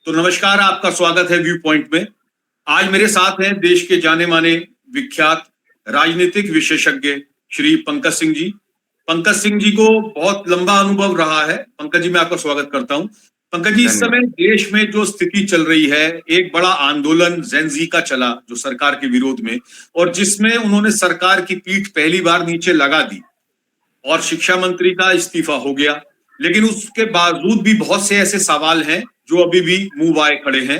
तो नमस्कार, आपका स्वागत है व्यू पॉइंट में। आज मेरे साथ हैं देश के जाने माने विख्यात राजनीतिक विशेषज्ञ श्री पंकज सिंह जी। पंकज सिंह जी को बहुत लंबा अनुभव रहा है। पंकज जी, मैं आपका स्वागत करता हूं। पंकज जी, इस समय धन्यवाद। देश में जो स्थिति चल रही है, एक बड़ा आंदोलन जेन जी का चला जो सरकार के विरोध में, और जिसमें उन्होंने सरकार की पीठ पहली बार नीचे लगा दी और शिक्षा मंत्री का इस्तीफा हो गया। लेकिन उसके बावजूद भी बहुत से ऐसे सवाल हैं जो अभी भी मुंह बाए खड़े हैं।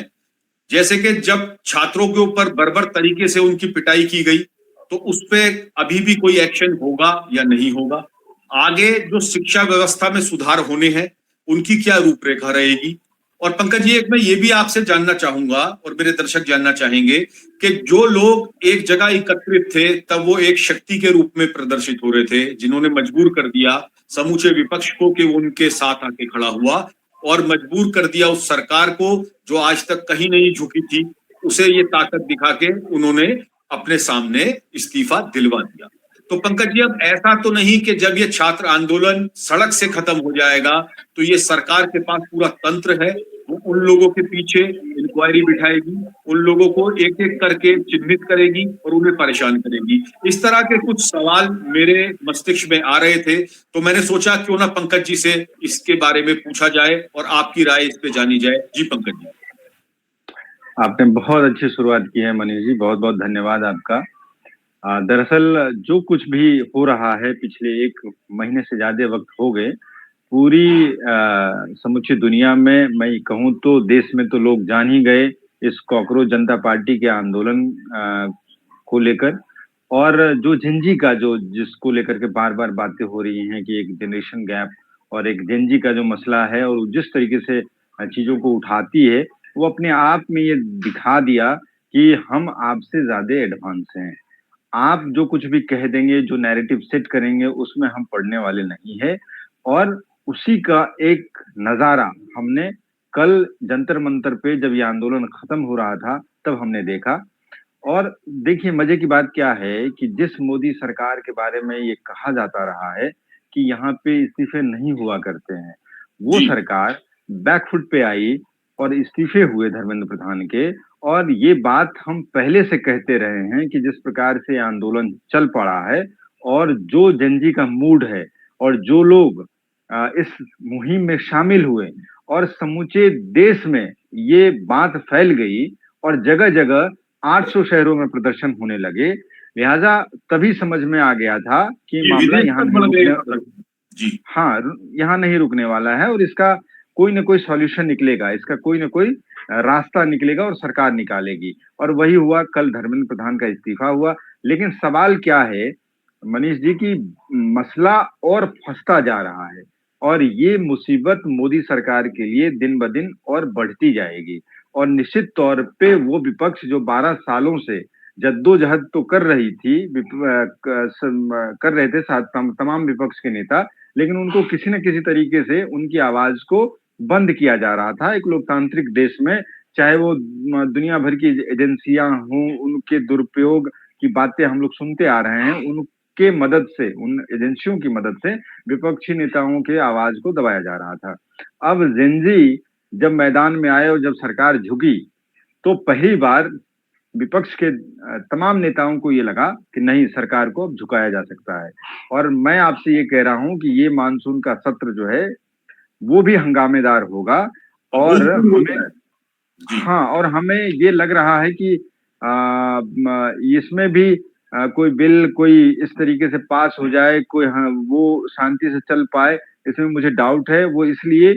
जैसे कि जब छात्रों के ऊपर बर्बर तरीके से उनकी पिटाई की गई, तो उस पे अभी भी कोई एक्शन होगा या नहीं होगा? आगे जो शिक्षा व्यवस्था में सुधार होने हैं, उनकी क्या रूपरेखा रहेगी? और पंकज जी, एक मैं ये भी आपसे जानना चाहूंगा और मेरे दर्शक जानना चाहेंगे कि जो लोग एक जगह एकत्रित थे, तब वो एक शक्ति के रूप में प्रदर्शित हो रहे थे, जिन्होंने मजबूर कर दिया समूचे विपक्ष को कि वो उनके साथ आके खड़ा हुआ, और मजबूर कर दिया उस सरकार को जो आज तक कहीं नहीं झुकी थी, उसे ये ताकत दिखा के उन्होंने अपने सामने इस्तीफा दिलवा दिया। तो पंकज जी, अब ऐसा तो नहीं कि जब ये छात्र आंदोलन सड़क से खत्म हो जाएगा तो ये सरकार के पास पूरा तंत्र है, वो उन लोगों के पीछे इंक्वायरी बिठाएगी, उन लोगों को एक एक करके चिन्हित करेगी और उन्हें परेशान करेगी? इस तरह के कुछ सवाल मेरे मस्तिष्क में आ रहे थे, तो मैंने सोचा क्यों ना पंकज जी से इसके बारे में पूछा जाए और आपकी राय इस पे जानी जाए। जी पंकज जी। आपने बहुत अच्छी शुरुआत की है मनीष जी, बहुत बहुत धन्यवाद आपका। दरअसल जो कुछ भी हो रहा है पिछले 1 महीने से ज्यादा वक्त हो गए, पूरी समूची दुनिया में मैं कहूँ तो देश में तो लोग जान ही गए इस कॉकरोच जनता पार्टी के आंदोलन को लेकर। और जो जेनजी का जो जिसको लेकर के बार बार बातें हो रही हैं कि एक जनरेशन गैप और एक जेनजी का जो मसला है, और जिस तरीके से चीजों को उठाती है, वो अपने आप में ये दिखा दिया कि हम आपसे ज्यादा एडवांस हैं। आप जो कुछ भी कह देंगे, जो नैरेटिव सेट करेंगे, उसमें हम पढ़ने वाले नहीं है। और उसी का एक नजारा हमने कल जंतर मंतर पे जब ये आंदोलन खत्म हो रहा था तब हमने देखा। और देखिए, मजे की बात क्या है कि जिस मोदी सरकार के बारे में ये कहा जाता रहा है कि यहाँ पे इस्तीफे नहीं हुआ करते हैं, वो जी। सरकार बैकफुट पे आई और इस्तीफे हुए धर्मेंद्र प्रधान के। और ये बात हम पहले से कहते रहे हैं कि जिस प्रकार से आंदोलन चल पड़ा है और जो जनजी का मूड है और जो लोग इस मुहिम में शामिल हुए और समूचे देश में ये बात फैल गई और जगह जगह 800 शहरों में प्रदर्शन होने लगे। लिहाजा तभी समझ में आ गया था कि ये मामला विदेश यहाँ तक नहीं बढ़ रुकने। गए। जी। हाँ, यहाँ नहीं रुकने वाला है और इसका कोई ना कोई सॉल्यूशन निकलेगा, इसका कोई ना कोई रास्ता निकलेगा और सरकार निकालेगी। और वही हुआ, कल धर्मेंद्र प्रधान का इस्तीफा हुआ। लेकिन सवाल क्या है मनीष जी की मसला और फंसता जा रहा है और ये मुसीबत मोदी सरकार के लिए दिन ब दिन और बढ़ती जाएगी। और निश्चित तौर पे वो विपक्ष जो 12 सालों से जद्दोजहद तो कर रही थी, कर रहे थे साथ तमाम विपक्ष के नेता, लेकिन उनको किसी न किसी तरीके से उनकी आवाज को बंद किया जा रहा था एक लोकतांत्रिक देश में। चाहे वो दुनिया भर की एजेंसियां हों, उनके दुरुपयोग की बातें हम लोग सुनते आ रहे हैं, उनके मदद से, उन एजेंसियों की मदद से विपक्षी नेताओं के आवाज को दबाया जा रहा था। अब जेनजी जब मैदान में आए और जब सरकार झुकी, तो पहली बार विपक्ष के तमाम नेताओं को ये लगा कि नहीं, सरकार को अब झुकाया जा सकता है। और मैं आपसे ये कह रहा हूं कि ये मानसून का सत्र जो है वो भी हंगामेदार होगा। और अभूतपूर्व हमें, होता है। जी। हाँ, और हमें ये लग रहा है कि इसमें भी कोई बिल कोई इस तरीके से पास हो जाए, कोई, हाँ, वो शांति से चल पाए, इसमें मुझे डाउट है। वो इसलिए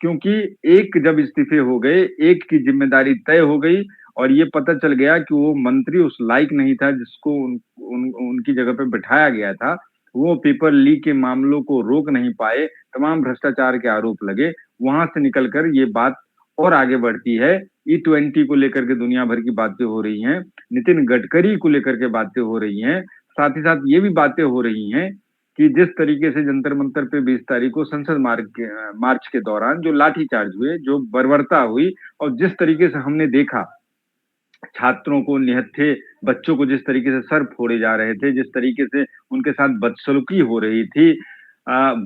क्योंकि एक जब इस्तीफे हो गए, एक की जिम्मेदारी तय हो गई और ये पता चल गया कि वो मंत्री उस लायक नहीं था जिसको उनकी जगह पे बिठाया गया था। वो पेपर लीक के मामलों को रोक नहीं पाए, तमाम भ्रष्टाचार के आरोप लगे। वहां से निकलकर ये बात और आगे बढ़ती है। E20 को लेकर के दुनिया भर की बातें हो रही हैं, नितिन गडकरी को लेकर के बातें हो रही हैं, साथ ही साथ ये भी बातें हो रही हैं कि जिस तरीके से जंतर मंतर पे 20 तारीख को संसद मार्च के दौरान जो लाठीचार्ज हुए, जो बर्बरता हुई और जिस तरीके से हमने देखा छात्रों को, निहत्थे बच्चों को जिस तरीके से सर फोड़े जा रहे थे, जिस तरीके से उनके साथ बदसलूकी हो रही थी,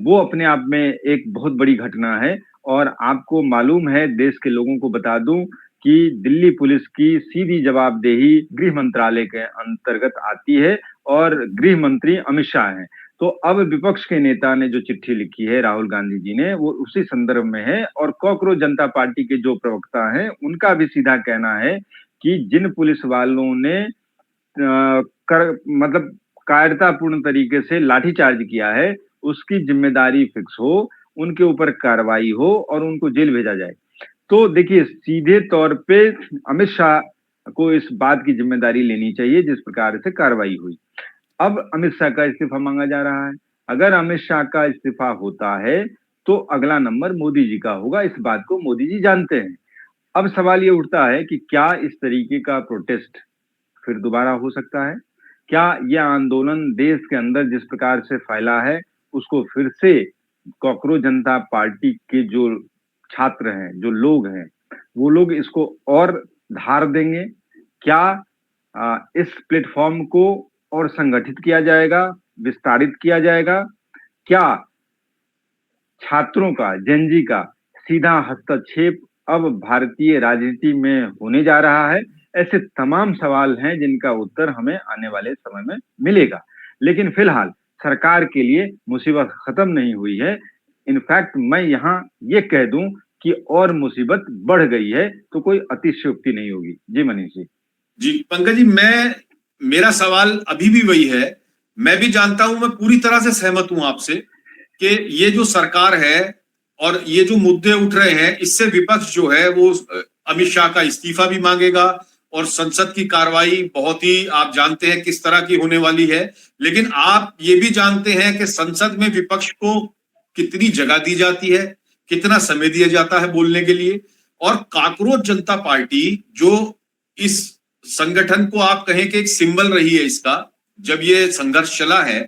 वो अपने आप में एक बहुत बड़ी घटना है। और आपको मालूम है, देश के लोगों को बता दूं कि दिल्ली पुलिस की सीधी जवाबदेही गृह मंत्रालय के अंतर्गत आती है और गृह मंत्री अमित शाह हैं। तो अब विपक्ष के नेता ने जो चिट्ठी लिखी है राहुल गांधी जी ने, वो उसी संदर्भ में है। और कॉकरोच जनता पार्टी के जो प्रवक्ता हैं उनका भी सीधा कहना है कि जिन पुलिस वालों ने मतलब कायरतापूर्ण तरीके से लाठीचार्ज किया है, उसकी जिम्मेदारी फिक्स हो, उनके ऊपर कार्रवाई हो और उनको जेल भेजा जाए। तो देखिए, सीधे तौर पे अमित शाह को इस बात की जिम्मेदारी लेनी चाहिए जिस प्रकार से कार्रवाई हुई। अब अमित शाह का इस्तीफा मांगा जा रहा है। अगर अमित शाह का इस्तीफा होता है तो अगला नंबर मोदी जी का होगा, इस बात को मोदी जी जानते हैं। अब सवाल ये उठता है कि क्या इस तरीके का प्रोटेस्ट फिर दोबारा हो सकता है? क्या यह आंदोलन देश के अंदर जिस प्रकार से फैला है उसको फिर से कॉकरोच जनता पार्टी के जो छात्र हैं, जो लोग हैं, वो लोग इसको और धार देंगे? क्या इस प्लेटफॉर्म को और संगठित किया जाएगा, विस्तारित किया जाएगा? क्या छात्रों का, जेनजी का सीधा हस्तक्षेप अब भारतीय राजनीति में होने जा रहा है? ऐसे तमाम सवाल हैं जिनका उत्तर हमें आने वाले समय में मिलेगा। लेकिन फिलहाल सरकार के लिए मुसीबत खत्म नहीं हुई है। इनफैक्ट मैं यहाँ ये कह दूं कि और मुसीबत बढ़ गई है, तो कोई अतिशयोक्ति नहीं होगी। जी मनीष जी। जी पंकज जी, मेरा सवाल अभी भी वही है। मैं भी जानता हूं, मैं पूरी तरह से सहमत हूं आपसे कि ये जो सरकार है और ये जो मुद्दे उठ रहे हैं, इससे विपक्ष जो है वो अमित शाह का इस्तीफा भी मांगेगा और संसद की कार्रवाई बहुत ही, आप जानते हैं किस तरह की होने वाली है। लेकिन आप ये भी जानते हैं कि संसद में विपक्ष को कितनी जगह दी जाती है, कितना समय दिया जाता है बोलने के लिए। और कॉकरोच जनता पार्टी जो इस संगठन को आप कहें कि एक सिंबल रही है इसका, जब ये संघर्ष चला है,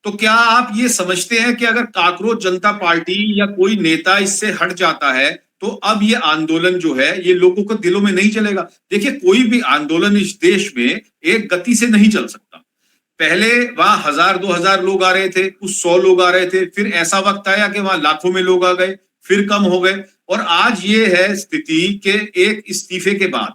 तो क्या आप ये समझते हैं कि अगर कॉकरोच जनता पार्टी या कोई नेता इससे हट जाता है तो अब ये आंदोलन जो है ये लोगों को दिलों में नहीं चलेगा? देखिए, कोई भी आंदोलन इस देश में एक गति से नहीं चल सकता। पहले वहां 1000-2000 लोग आ रहे थे, कुछ 100 लोग आ रहे थे, फिर ऐसा वक्त आया कि वहां लाखों में लोग आ गए, फिर कम हो गए, और आज ये है स्थिति कि एक इस्तीफे के बाद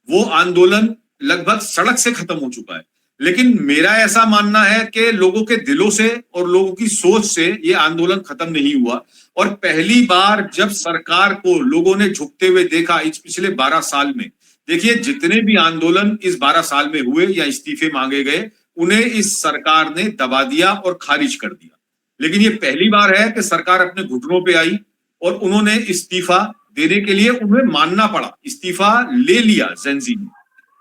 वो आंदोलन लगभग सड़क से खत्म हो चुका है। लेकिन मेरा ऐसा मानना है कि लोगों के दिलों से और लोगों की सोच से ये आंदोलन खत्म नहीं हुआ। और पहली बार जब सरकार को लोगों ने झुकते हुए देखा इस पिछले 12 साल में, देखिए जितने भी आंदोलन इस 12 साल में हुए या इस्तीफे मांगे गए, उन्हें इस सरकार ने दबा दिया और खारिज कर दिया। लेकिन ये पहली बार है कि सरकार अपने घुटनों पे आई और उन्होंने इस्तीफा देने के लिए उन्हें मानना पड़ा, इस्तीफा ले लिया जेनजी ने।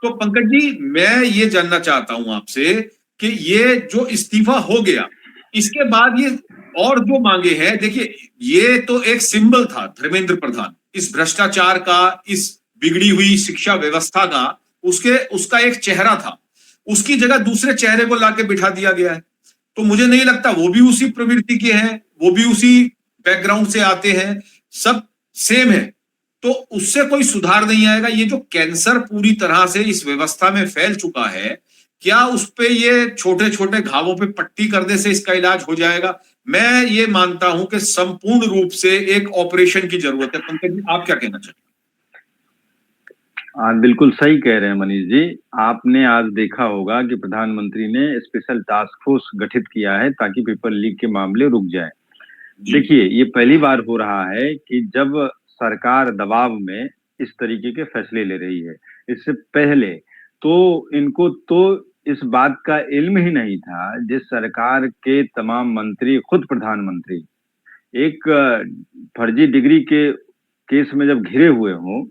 तो पंकज जी, मैं ये जानना चाहता हूं आपसे कि ये जो इस्तीफा हो गया, इसके बाद ये और जो मांगे हैं, देखिए ये तो एक सिंबल था धर्मेंद्र प्रधान, इस भ्रष्टाचार का, इस बिगड़ी हुई शिक्षा व्यवस्था का, उसका एक चेहरा था। उसकी जगह दूसरे चेहरे को लाके बिठा दिया गया है। तो मुझे नहीं लगता वो भी उसी प्रवृत्ति के हैं, वो भी उसी बैकग्राउंड से आते हैं, सब सेम है। तो उससे कोई सुधार नहीं आएगा। ये जो कैंसर पूरी तरह से इस व्यवस्था में फैल चुका है, क्या उस पे ये छोटे छोटे घावों पे पट्टी करने से इसका इलाज हो जाएगा? मैं ये मानता हूं कि संपूर्ण रूप से एक ऑपरेशन की जरूरत है। पंकज जी, आप क्या कहना चाहते हैं? बिल्कुल सही कह रहे हैं मनीष जी। आपने आज देखा होगा कि प्रधानमंत्री ने स्पेशल टास्क फोर्स गठित किया है ताकि पेपर लीक के मामले रुक जाए। देखिए, ये पहली बार हो रहा है कि जब सरकार दबाव में इस तरीके के फैसले ले रही है। इससे पहले तो इनको तो इस बात का इल्म ही नहीं था। जिस सरकार के तमाम मंत्री, खुद प्रधानमंत्री एक फर्जी डिग्री के केस में जब घिरे हुए हों,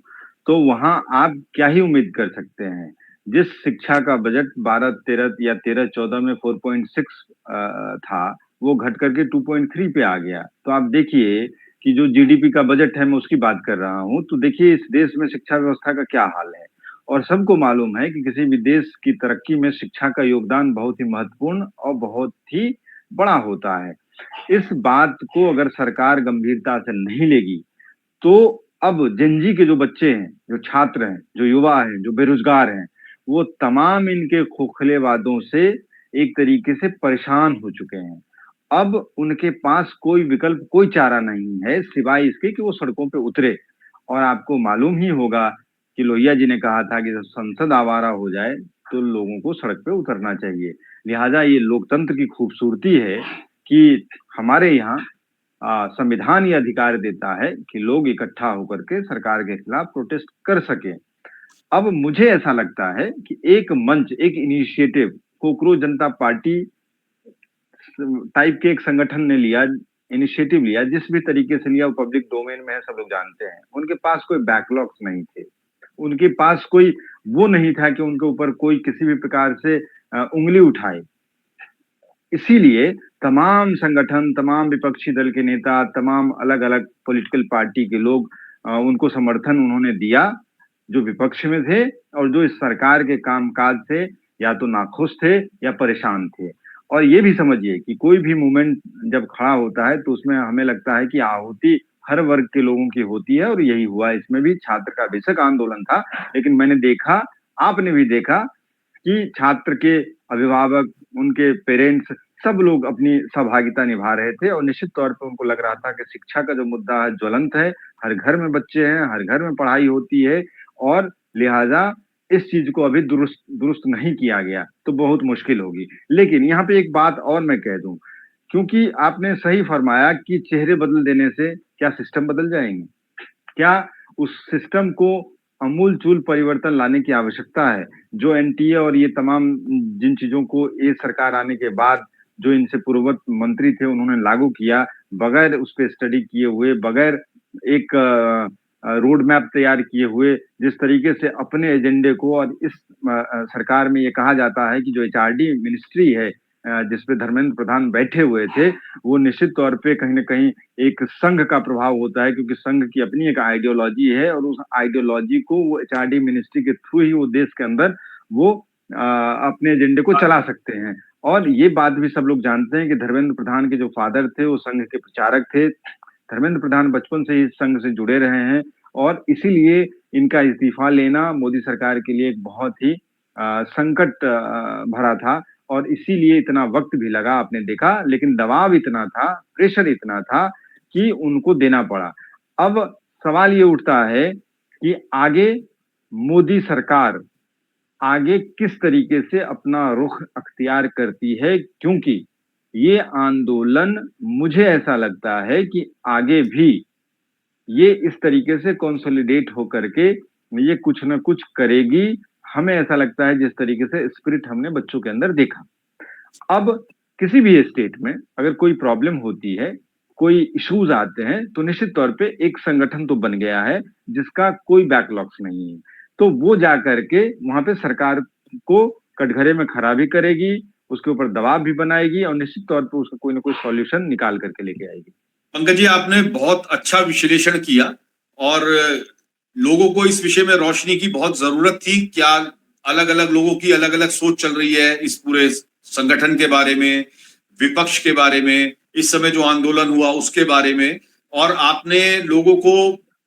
तो वहां आप क्या ही उम्मीद कर सकते हैं। जिस शिक्षा का बजट 12-13 या 13-14 में 4.6 था, वो घट करके 2.3 पे आ गया। तो आप देखिए कि जो जीडीपी का बजट है, मैं उसकी बात कर रहा हूं, तो देखिए इस देश में शिक्षा व्यवस्था का क्या हाल है। और सबको मालूम है कि किसी भी देश की तरक्की में शिक्षा का योगदान बहुत ही महत्वपूर्ण और बहुत ही बड़ा होता है। इस बात को अगर सरकार गंभीरता से नहीं लेगी तो अब जेनजी के जो बच्चे हैं, जो छात्र हैं, जो युवा हैं, जो बेरोजगार हैं, वो तमाम इनके खोखले वादों से एक तरीके से परेशान हो चुके हैं। अब उनके पास कोई विकल्प, कोई चारा नहीं है सिवाय इसके कि वो सड़कों पे उतरे। और आपको मालूम ही होगा कि लोहिया जी ने कहा था कि जब संसद आवारा हो जाए तो लोगों को सड़क पे उतरना चाहिए। लिहाजा ये लोकतंत्र की खूबसूरती है कि हमारे यहाँ संविधान ये अधिकार देता है कि लोग इकट्ठा होकर के सरकार के खिलाफ प्रोटेस्ट कर सके। अब मुझे ऐसा लगता है कि एक मंच, एक इनिशिएटिव कोकरोच जनता पार्टी टाइप के एक संगठन ने लिया, इनिशिएटिव लिया, जिस भी तरीके से लिया वो पब्लिक डोमेन में है, सब लोग जानते हैं। उनके पास कोई बैकलॉग्स नहीं थे, उनके पास कोई वो नहीं था कि उनके ऊपर कोई किसी भी प्रकार से उंगली उठाए। इसीलिए तमाम संगठन, तमाम विपक्षी दल के नेता, तमाम अलग अलग पॉलिटिकल पार्टी के लोग उनको समर्थन उन्होंने दिया, जो विपक्ष में थे और जो इस सरकार के कामकाज से या तो नाखुश थे या परेशान थे। और ये भी समझिए कि कोई भी मूवमेंट जब खड़ा होता है तो उसमें हमें लगता है कि आहुति हर वर्ग के लोगों की होती है, और यही हुआ। इसमें भी छात्र का बेशक आंदोलन था, लेकिन मैंने देखा, आपने भी देखा कि छात्र के अभिभावक, उनके पेरेंट्स, सब लोग अपनी सहभागिता निभा रहे थे। और निश्चित तौर पे उनको लग रहा था कि शिक्षा का जो मुद्दा है ज्वलंत है, हर घर में बच्चे हैं, हर घर में पढ़ाई होती है, और लिहाजा इस चीज को अभी दुरुस्त दुरुस्त नहीं किया गया तो बहुत मुश्किल होगी। लेकिन यहाँ पे एक बात और मैं कह दूं, क्योंकि आपने सही फरमाया कि चेहरे बदल देने से क्या सिस्टम बदल जाएंगे? क्या उस सिस्टम को अमूल चूल परिवर्तन लाने की आवश्यकता है? जो एनटीए और ये तमाम जिन चीजों को ये सरकार आने के बाद जो इनसे पूर्ववर्त मंत्री थे उन्होंने लागू किया, बगैर उस पर स्टडी किए हुए, बगैर एक रोड मैप तैयार किए हुए, जिस तरीके से अपने एजेंडे को, और इस सरकार में ये कहा जाता है कि जो एचआरडी मिनिस्ट्री है जिसपे धर्मेंद्र प्रधान बैठे हुए थे, वो निश्चित तौर पे कहीं ना कहीं एक संघ का प्रभाव होता है, क्योंकि संघ की अपनी एक आइडियोलॉजी है, और उस आइडियोलॉजी को वो एचआरडी मिनिस्ट्री के थ्रू ही वो देश के अंदर वो अपने एजेंडे को चला सकते हैं। और ये बात भी सब लोग जानते हैं कि धर्मेंद्र प्रधान के जो फादर थे वो संघ के प्रचारक थे। धर्मेंद्र प्रधान बचपन से ही संघ से जुड़े रहे हैं, और इसीलिए इनका इस्तीफा लेना मोदी सरकार के लिए एक बहुत ही संकट भरा था, और इसीलिए इतना वक्त भी लगा, आपने देखा। लेकिन दबाव इतना था, प्रेशर इतना था कि उनको देना पड़ा। अब सवाल ये उठता है कि आगे मोदी सरकार आगे किस तरीके से अपना रुख अख्तियार करती है, क्योंकि ये आंदोलन, मुझे ऐसा लगता है कि आगे भी ये इस तरीके से कंसोलिडेट होकर के ये कुछ ना कुछ करेगी। हमें ऐसा लगता है जिस तरीके से स्पिरिट हमने बच्चों के अंदर देखा। अब किसी भी स्टेट में अगर कोई प्रॉब्लम होती है, कोई इश्यूज आते हैं, तो निश्चित तौर पे एक संगठन तो बन गया है जिसका कोई बैकलॉग्स नहीं है, तो वो जा करके वहां पे सरकार को कटघरे में खड़ा भी करेगी, उसके ऊपर दबाव भी बनाएगी, और निश्चित तौर पे उसका कोई ना कोई सॉल्यूशन निकाल करके लेके आएगी। पंकज जी, आपने बहुत अच्छा विश्लेषण किया, और लोगों को इस विषय में रोशनी की बहुत जरूरत थी। क्या अलग अलग लोगों की अलग अलग सोच चल रही है इस पूरे संगठन के बारे में, विपक्ष के बारे में, इस समय जो आंदोलन हुआ उसके बारे में, और आपने लोगों को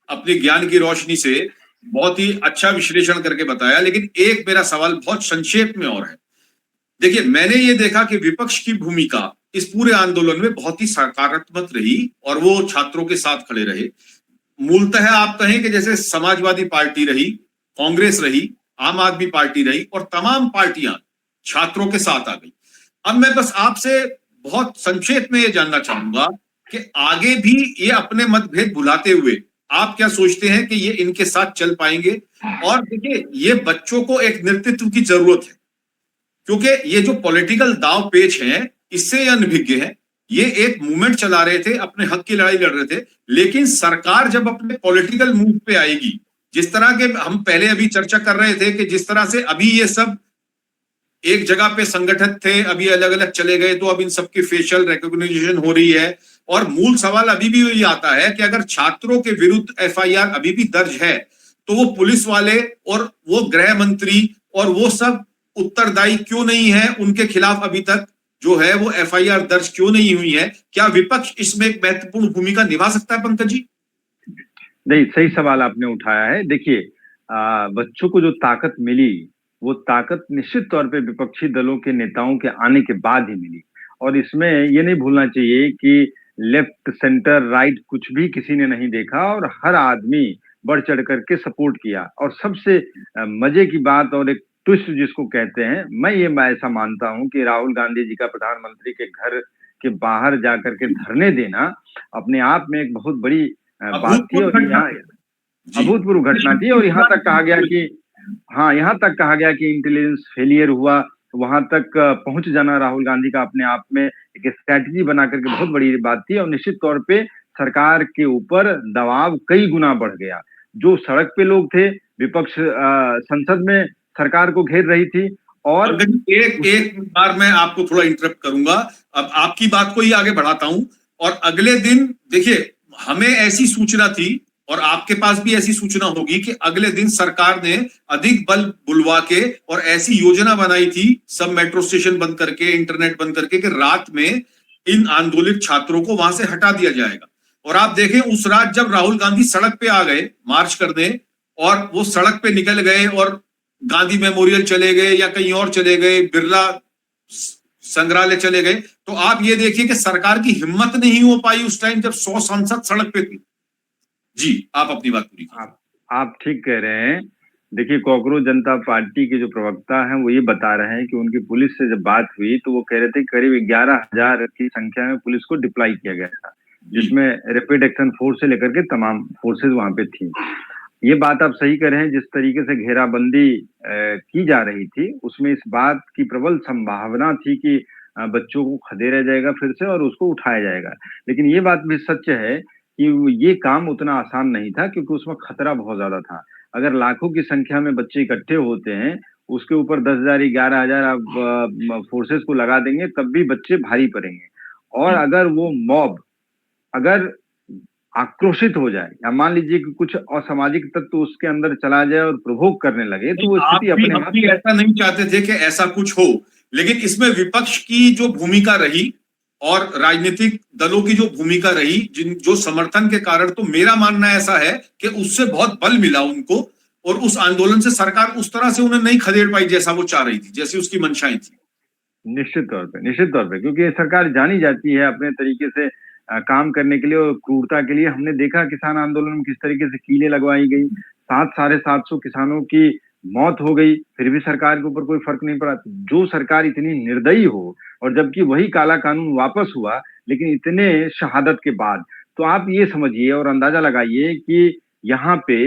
अपने ज्ञान की रोशनी से बहुत ही अच्छा विश्लेषण करके बताया। लेकिन एक मेरा सवाल बहुत संक्षेप में और है। देखिए, मैंने ये देखा कि विपक्ष की भूमिका इस पूरे आंदोलन में बहुत ही सकारात्मक रही, और वो छात्रों के साथ खड़े रहे। मूलतः आप कहें कि जैसे समाजवादी पार्टी रही, कांग्रेस रही, आम आदमी पार्टी रही, और तमाम पार्टियां छात्रों के साथ आ गई। अब मैं बस आपसे बहुत संक्षेप में ये जानना चाहूंगा कि आगे भी ये अपने मतभेद भुलाते हुए आप क्या सोचते हैं कि ये इनके साथ चल पाएंगे? और देखिए, ये बच्चों को एक नेतृत्व की जरूरत है, क्योंकि ये जो पॉलिटिकल दाव पेच हैं, इससे ये अनभिज्ञ है। ये एक मूवमेंट चला रहे थे, अपने हक की लड़ाई लड़ रहे थे, लेकिन सरकार जब अपने पॉलिटिकल मूव पे आएगी, जिस तरह के हम पहले अभी चर्चा कर रहे थे कि जिस तरह से अभी ये सब एक जगह पे संगठित थे, अभी अलग अलग चले गए, तो अब इन सबकी फेशियल रिकॉग्निशन हो रही है। और मूल सवाल अभी भी यही आता है कि अगर छात्रों के विरुद्ध एफआईआर अभी भी दर्ज है, तो वो पुलिस वाले और वो गृह मंत्री और वो सब उत्तरदायी क्यों नहीं है? उनके खिलाफ अभी तक जो है वो एफआईआर दर्ज क्यों नहीं हुई है? क्या विपक्ष इसमें एक महत्वपूर्ण भूमिका निभा सकता है, पंकज जी? नहीं, सही सवाल आपने उठाया है। देखिए, बच्चों को जो ताकत मिली, वो ताकत निश्चित तौर पे विपक्षी दलों के नेताओं के आने के बाद ही मिली। और इसमें ये नहीं भूलना चाहिए कि लेफ्ट सेंटर राइट कुछ भी किसी ने नहीं देखा और हर आदमी बढ़ चढ़ करके सपोर्ट किया। और सबसे मजे की बात और एक ट्विस्ट जिसको कहते हैं, मैं ऐसा मानता हूं कि राहुल गांधी जी का प्रधानमंत्री के घर के बाहर जाकर के धरने देना अपने आप में एक बहुत बड़ी बात थी। और यहाँ अभूतपूर्व घटना थी। और यहाँ तक कहा गया कि यहाँ तक कहा गया कि इंटेलिजेंस फेलियर हुआ, वहां तक पहुंच जाना राहुल गांधी का अपने आप में एक स्ट्रैटेजी बना करके बहुत बड़ी बात थी। और निश्चित तौर पे सरकार के ऊपर दबाव कई गुना बढ़ गया। जो सड़क पे लोग थे, विपक्ष संसद में सरकार को घेर रही थी। और एक बार मैं आपको थोड़ा इंटरप्ट करूंगा, अब आपकी बात को ही आगे बढ़ाता हूं। और अगले दिन देखिए, हमें ऐसी सूचना थी और आपके पास भी ऐसी सूचना होगी कि अगले दिन सरकार ने अधिक बल बुलवा के और ऐसी योजना बनाई थी, सब मेट्रो स्टेशन बंद करके, इंटरनेट बंद करके, कि रात में इन आंदोलित छात्रों को वहां से हटा दिया जाएगा। और आप देखें, उस रात जब राहुल गांधी सड़क पे आ गए मार्च करने, और वो सड़क पे निकल गए और गांधी मेमोरियल चले गए या कहीं और चले गए, बिरला संग्रहालय चले गए, तो आप ये देखिए कि सरकार की हिम्मत नहीं हो पाई उस टाइम जब 100 सांसद सड़क पे थी। जी, आप अपनी बात पूरी कीजिए। आप ठीक कह रहे हैं। देखिए, कॉकरोच जनता पार्टी के जो प्रवक्ता हैं वो ये बता रहे हैं कि उनकी पुलिस से जब बात हुई तो वो कह रहे थे करीब 11,000 की संख्या में पुलिस को डिप्लॉय किया गया था, जिसमें रैपिड एक्शन फोर्स से लेकर के तमाम फोर्सेज वहां पे थी। ये बात आप सही कह रहे हैं। जिस तरीके से घेराबंदी की जा रही थी, उसमें इस बात की प्रबल संभावना थी कि बच्चों को खदेड़ा जाएगा फिर से और उसको उठाया जाएगा। लेकिन ये बात भी सच है कि ये काम उतना आसान नहीं था, क्योंकि उसमें खतरा बहुत ज्यादा था। अगर लाखों की संख्या में बच्चे इकट्ठे होते हैं, उसके ऊपर 10,000 11,000 आप फोर्सेस को लगा देंगे, तब भी बच्चे भारी पड़ेंगे। और अगर वो मॉब अगर आक्रोशित हो जाए, या मान लीजिए कि कुछ असामाजिक तत्व उसके अंदर चला जाए और प्रोवोक करने लगे, तो वो स्थिति अपने आप ऐसा नहीं चाहते थे कि ऐसा कुछ हो। लेकिन इसमें विपक्ष की जो भूमिका रही और राजनीतिक दलों की जो भूमिका रही, जो समर्थन के कारण, तो मेरा मानना ऐसा है कि उससे बहुत बल मिला उनको, और उस आंदोलन से सरकार उस तरह से उन्हें नहीं खदेड़ पाई जैसा वो चाह रही थी, जैसी उसकी मंशाएं थी। निश्चित तौर पे, क्योंकि सरकार जानी जाती है अपने तरीके से काम करने के लिए और क्रूरता के लिए। हमने देखा किसान आंदोलन में किस तरीके से कीलें लगवाई गई, 700-750 किसानों की मौत हो गई, फिर भी सरकार के ऊपर कोई फर्क नहीं पड़ा। जो सरकार इतनी निर्दयी हो, और जबकि वही काला कानून वापस हुआ, लेकिन इतने शहादत के बाद, तो आप ये समझिए और अंदाजा लगाइए कि यहाँ पे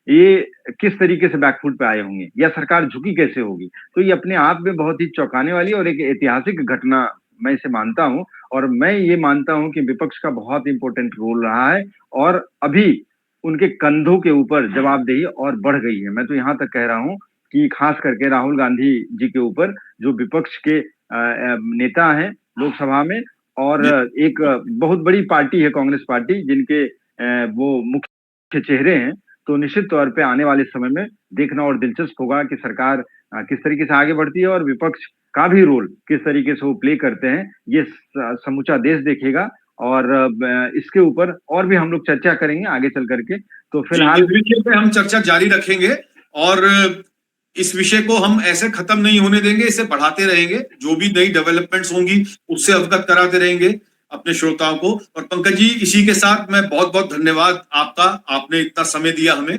ये किस तरीके से बैकफुट पे आए होंगे, या सरकार झुकी कैसे होगी। तो ये अपने आप में बहुत ही चौंकाने वाली और एक ऐतिहासिक घटना मैं इसे मानता हूं। और मैं ये मानता हूं कि विपक्ष का बहुत इंपॉर्टेंट रोल रहा है, और अभी उनके कंधों के ऊपर जवाबदेही और बढ़ गई है। मैं तो यहाँ तक कह रहा हूं कि खास करके राहुल गांधी जी के ऊपर, जो विपक्ष के नेता हैं लोकसभा में, और एक बहुत बड़ी पार्टी है कांग्रेस पार्टी, जिनके वो मुख्य चेहरे हैं, तो निश्चित तौर पे आने वाले समय में देखना और दिलचस्प होगा कि सरकार किस तरीके से आगे बढ़ती है, और विपक्ष का भी रोल किस तरीके से वो प्ले करते हैं, ये समूचा देश देखेगा। और इसके ऊपर और भी हम लोग चर्चा करेंगे आगे चल करके। तो फिलहाल इस विषय पे हम चर्चा जारी रखेंगे, और इस विषय को हम ऐसे खत्म नहीं होने देंगे, इसे बढ़ाते रहेंगे। जो भी नई डेवलपमेंट्स होंगी उससे अवगत कराते रहेंगे अपने श्रोताओं को। और पंकज जी, इसी के साथ मैं बहुत बहुत धन्यवाद आपका, आपने इतना समय दिया हमें।